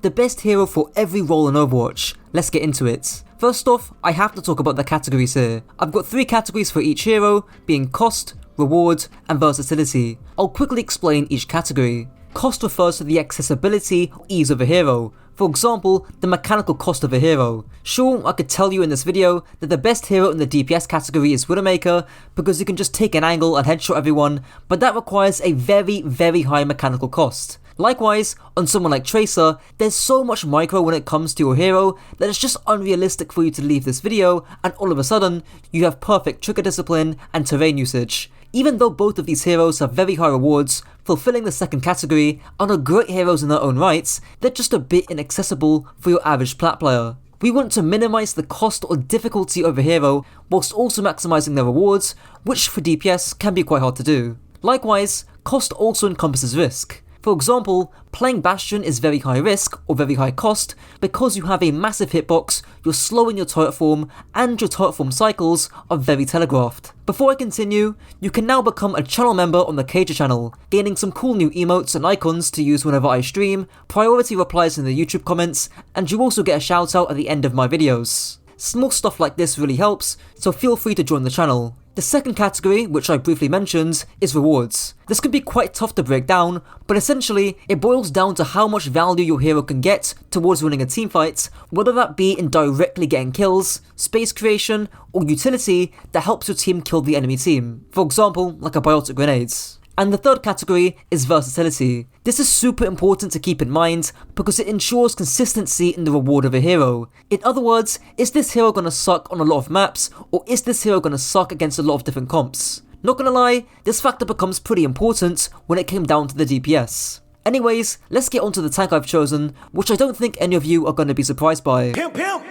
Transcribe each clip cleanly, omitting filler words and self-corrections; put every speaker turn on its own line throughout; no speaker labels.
the best hero for every role in Overwatch. Let's get into it. First off, I have to talk about the categories here. I've got 3 categories for each hero, being cost, reward, and versatility. I'll quickly explain each category. Cost refers to the accessibility or ease of a hero. For example, the mechanical cost of a hero. Sure, I could tell you in this video that the best hero in the DPS category is Widowmaker because you can just take an angle and headshot everyone, but that requires a very high mechanical cost. Likewise, on someone like Tracer, there's so much micro when it comes to your hero that it's just unrealistic for you to leave this video and all of a sudden, you have perfect trigger discipline and terrain usage. Even though both of these heroes have very high rewards, fulfilling the second category and are great heroes in their own rights, they're just a bit inaccessible for your average plat player. We want to minimize the cost or difficulty of a hero whilst also maximizing their rewards, which for DPS can be quite hard to do. Likewise, cost also encompasses risk. For example, playing Bastion is very high risk or very high cost because you have a massive hitbox, you're slow in your turret form, and your turret form cycles are very telegraphed. Before I continue, you can now become a channel member on the Cager channel, gaining some cool new emotes and icons to use whenever I stream, priority replies in the YouTube comments, and you also get a shout out at the end of my videos. Small stuff like this really helps, so feel free to join the channel. The second category, which I briefly mentioned, is rewards. This can be quite tough to break down, but essentially, it boils down to how much value your hero can get towards winning a teamfight, whether that be in directly getting kills, space creation, or utility that helps your team kill the enemy team. For example, like a biotic grenades. And the third category is versatility. This is super important to keep in mind because it ensures consistency in the reward of a hero. In other words, is this hero gonna suck on a lot of maps, or is this hero gonna suck against a lot of different comps? Not gonna lie, this factor becomes pretty important when it came down to the DPS. Anyways, let's get onto the tank I've chosen, which I don't think any of you are gonna be surprised by.
Pew pew!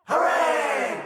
Hooray!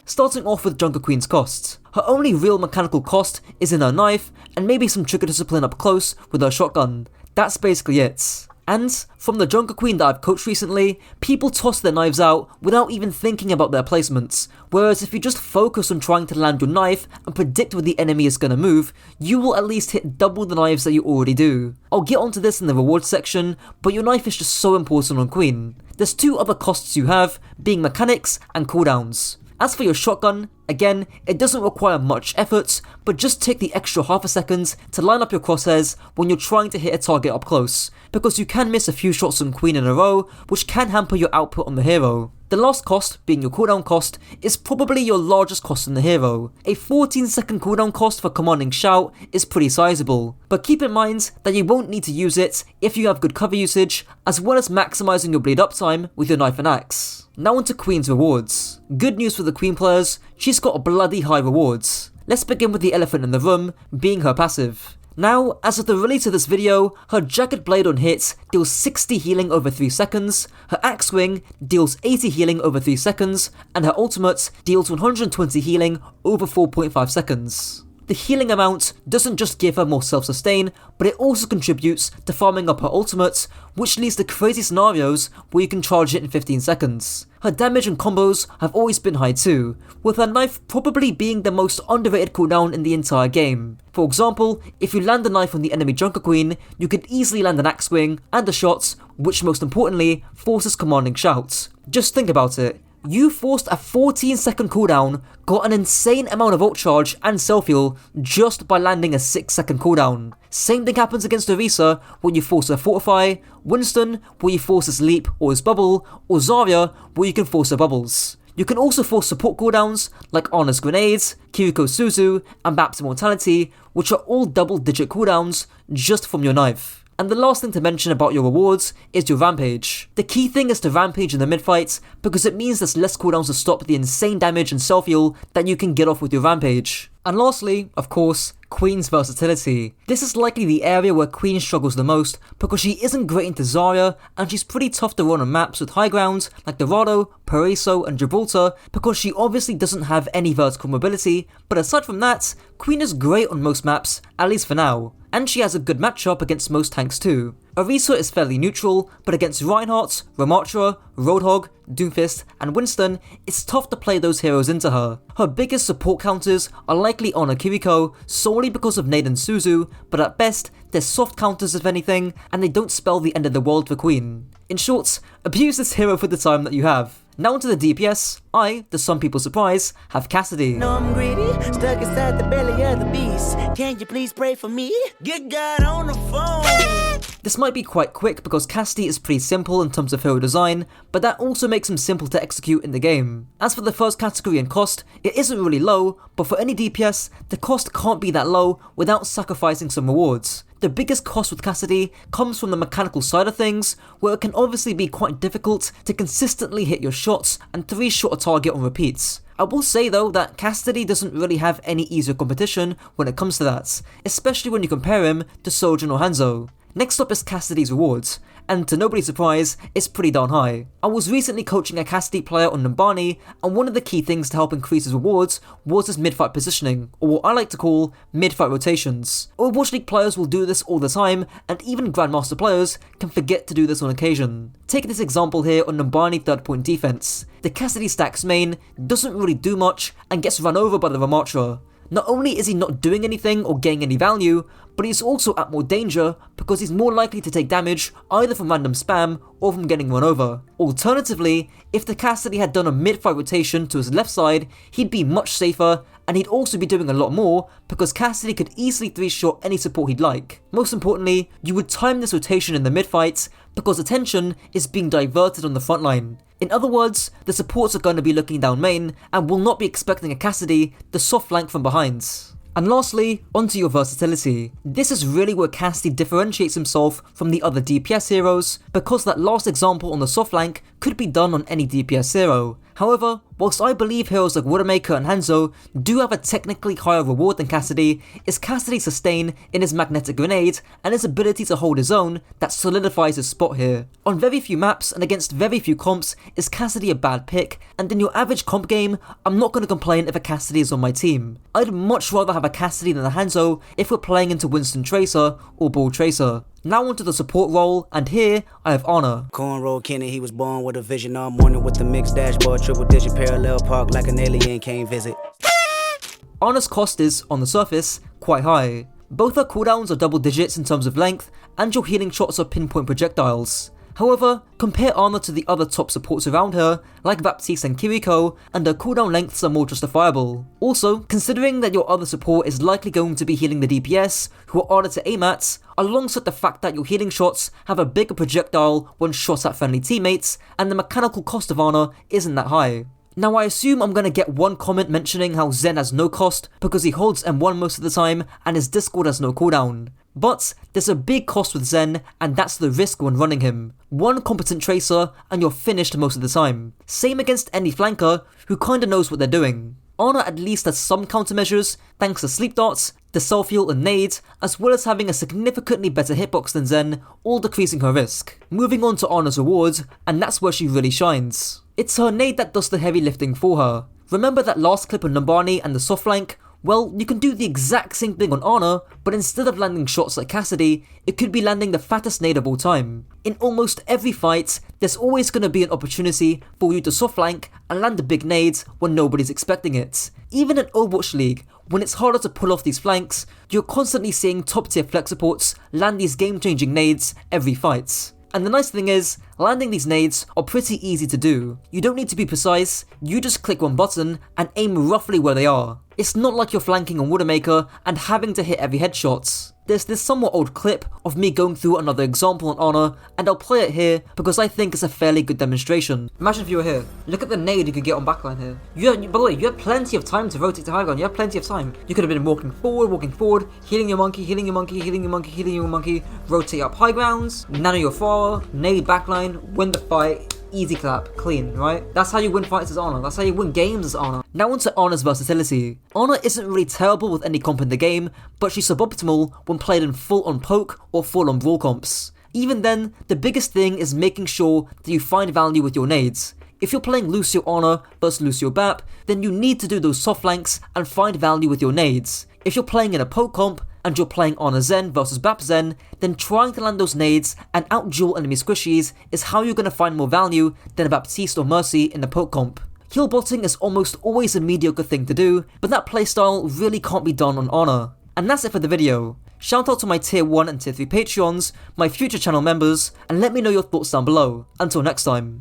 Starting off with Junker Queen's cost. Her only real mechanical cost is in her knife and maybe some trigger discipline up close with her shotgun. That's basically it. And from the Junker Queen that I've coached recently, people toss their knives out without even thinking about their placements, whereas if you just focus on trying to land your knife and predict where the enemy is going to move, you will at least hit double the knives that you already do. I'll get onto this in the rewards section, but your knife is just so important on Queen. There's 2 other costs you have, being mechanics and cooldowns. As for your shotgun, again, it doesn't require much effort, but just take the extra half a second to line up your crosshairs when you're trying to hit a target up close, because you can miss a few shots on Queen in a row, which can hamper your output on the hero. The last cost, being your cooldown cost, is probably your largest cost in the hero. A 14-second cooldown cost for commanding Shout is pretty sizable, but keep in mind that you won't need to use it if you have good cover usage, as well as maximizing your bleed uptime with your knife and axe. Now onto Queen's rewards. Good news for the Queen players, she's got bloody high rewards. Let's begin with the elephant in the room, being her passive. Now, as of the release of this video, her Jagged Blade on hit deals 60 healing over 3 seconds, her Axe Swing deals 80 healing over 3 seconds, and her ultimate deals 120 healing over 4.5 seconds. The healing amount doesn't just give her more self-sustain, but it also contributes to farming up her ultimate, which leads to crazy scenarios where you can charge it in 15 seconds. Her damage and combos have always been high too, with her knife probably being the most underrated cooldown in the entire game. For example, if you land a knife on the enemy Junker Queen, you can easily land an Axe Swing and a shot, which most importantly, forces commanding Shout. Just think about it. You forced a 14-second cooldown, got an insane amount of ult charge and self-heal just by landing a 6-second cooldown. Same thing happens against Orisa when you force a Fortify, Winston where you force his leap or his bubble, or Zarya where you can force her bubbles. You can also force support cooldowns like Ana's Grenades, Kiriko's Suzu, and Bap's Immortality, which are all double-digit cooldowns just from your knife. And the last thing to mention about your rewards is your Rampage. The key thing is to Rampage in the mid-fight because it means there's less cooldowns to stop the insane damage and self-heal that you can get off with your Rampage. And lastly, of course, Queen's versatility. This is likely the area where Queen struggles the most because she isn't great into Zarya and she's pretty tough to run on maps with high ground like Dorado, Paraiso and Gibraltar because she obviously doesn't have any vertical mobility, but aside from that, Queen is great on most maps, at least for now. and she has a good matchup against most tanks too. Orisa is fairly neutral, but against Reinhardt, Ramattra, Roadhog, Doomfist, and Winston, it's tough to play those heroes into her. Her biggest support counters are likely Ana Kiriko, solely because of Nade and Suzu, but at best, they're soft counters if anything, and they don't spell the end of the world for Queen. In short, abuse this hero for the time that you have. Now onto the DPS, I, to some people's surprise, have Cassidy.
No, I'm greedy, stuck inside the belly of the beast. Can you please pray for me? Get God on the phone.
This might be quite quick because Cassidy is pretty simple in terms of hero design, but that also makes him simple to execute in the game. As for the first category in cost, it isn't really low, but for any DPS, the cost can't be that low without sacrificing some rewards. The biggest cost with Cassidy comes from the mechanical side of things, where it can obviously be quite difficult to consistently hit your shots and 3-shot a target on repeats. I will say though that Cassidy doesn't really have any easier competition when it comes to that, especially when you compare him to Sojourn or Hanzo. Next up is Cassidy's rewards, and to nobody's surprise, it's pretty darn high. I was recently coaching a Cassidy player on Numbani, and one of the key things to help increase his rewards was his mid-fight positioning, or what I like to call mid-fight rotations. Overwatch League players will do this all the time, and even Grandmaster players can forget to do this on occasion. Take this example here on Numbani 3rd-point defense. The Cassidy stacks main doesn't really do much and gets run over by the Ramattra. Not only is he not doing anything or getting any value, but he's also at more danger because he's more likely to take damage either from random spam or from getting run over. Alternatively, if the Cassidy had done a mid-fight rotation to his left side, he'd be much safer, and he'd also be doing a lot more because Cassidy could easily 3-shot any support he'd like. Most importantly, you would time this rotation in the mid-fight because attention is being diverted on the front line. In other words, the supports are going to be looking down main and will not be expecting a Cassidy to soft flank from behind. And lastly, onto your versatility. This is really where Cassidy differentiates himself from the other DPS heroes, because that last example on the soft flank could be done on any DPS hero. However, whilst I believe heroes like Widowmaker and Hanzo do have a technically higher reward than Cassidy, it's Cassidy's sustain in his magnetic grenade and his ability to hold his own that solidifies his spot here. On very few maps and against very few comps is Cassidy a bad pick, and in your average comp game, I'm not going to complain if a Cassidy is on my team. I'd much rather have a Cassidy than a Hanzo if we're playing into Winston Tracer or Ball Tracer. Now onto the support role, and here I have Ana.
Cornrow Kenny, he was born with a vision all morning with the mixed dashboard, triple digit parallel park like an alien came visit.
Ana's cost is, on the surface, quite high. Both her cooldowns are double digits in terms of length, and your healing shots are pinpoint projectiles. However, compare Ana to the other top supports around her, like Baptiste and Kiriko, and her cooldown lengths are more justifiable. Also, considering that your other support is likely going to be healing the DPS, who are harder to aim at, alongside the fact that your healing shots have a bigger projectile when shot at friendly teammates, and the mechanical cost of Ana isn't that high. Now I assume I'm gonna get one comment mentioning how Zen has no cost because he holds M1 most of the time and his Discord has no cooldown. But there's a big cost with Zen, and that's the risk when running him. One competent tracer and you're finished most of the time. Same against any flanker who kinda knows what they're doing. Ana at least has some countermeasures thanks to sleep darts, the self-heal and nades, as well as having a significantly better hitbox than Zen, all decreasing her risk. Moving on to Ana's rewards, and that's where she really shines. It's her nade that does the heavy lifting for her. Remember that last clip on Numbani and the soft flank? Well, you can do the exact same thing on Ana, but instead of landing shots like Cassidy, it could be landing the fattest nade of all time. In almost every fight, there's always going to be an opportunity for you to soft flank and land a big nade when nobody's expecting it. Even in Overwatch League, when it's harder to pull off these flanks, you're constantly seeing top tier flex supports land these game changing nades every fight. And the nice thing is, landing these nades are pretty easy to do. You don't need to be precise, you just click one button and aim roughly where they are. It's not like you're flanking on Widowmaker and having to hit every headshot. There's this somewhat old clip of me going through another example on Ana, and I'll play it here because I think it's a fairly good demonstration. Imagine if you were here. Look at the nade you could get on backline here. By the way, you had plenty of time to rotate to high ground. You had plenty of time. You could have been walking forward, healing your monkey, healing your monkey, healing your monkey, healing your monkey, rotate up high grounds, nano your far, nade backline, win the fight. Easy clap, clean, right? That's how you win fights as Ana. That's how you win games as Ana. Now onto Ana's versatility. Ana isn't really terrible with any comp in the game, but she's suboptimal when played in full-on poke or full-on brawl comps. Even then, the biggest thing is making sure that you find value with your nades. If you're playing Lucio Ana versus Lucio Bap, then you need to do those soft flanks and find value with your nades. If you're playing in a poke comp, and you're playing Honor Zen versus Bap Zen, then trying to land those nades and out-duel enemy squishies is how you're going to find more value than a Baptiste or Mercy in the poke comp. Heal botting is almost always a mediocre thing to do, but that playstyle really can't be done on Honor. And that's it for the video. Shout out to my tier 1 and tier 3 Patreons, my future channel members, and let me know your thoughts down below. Until next time.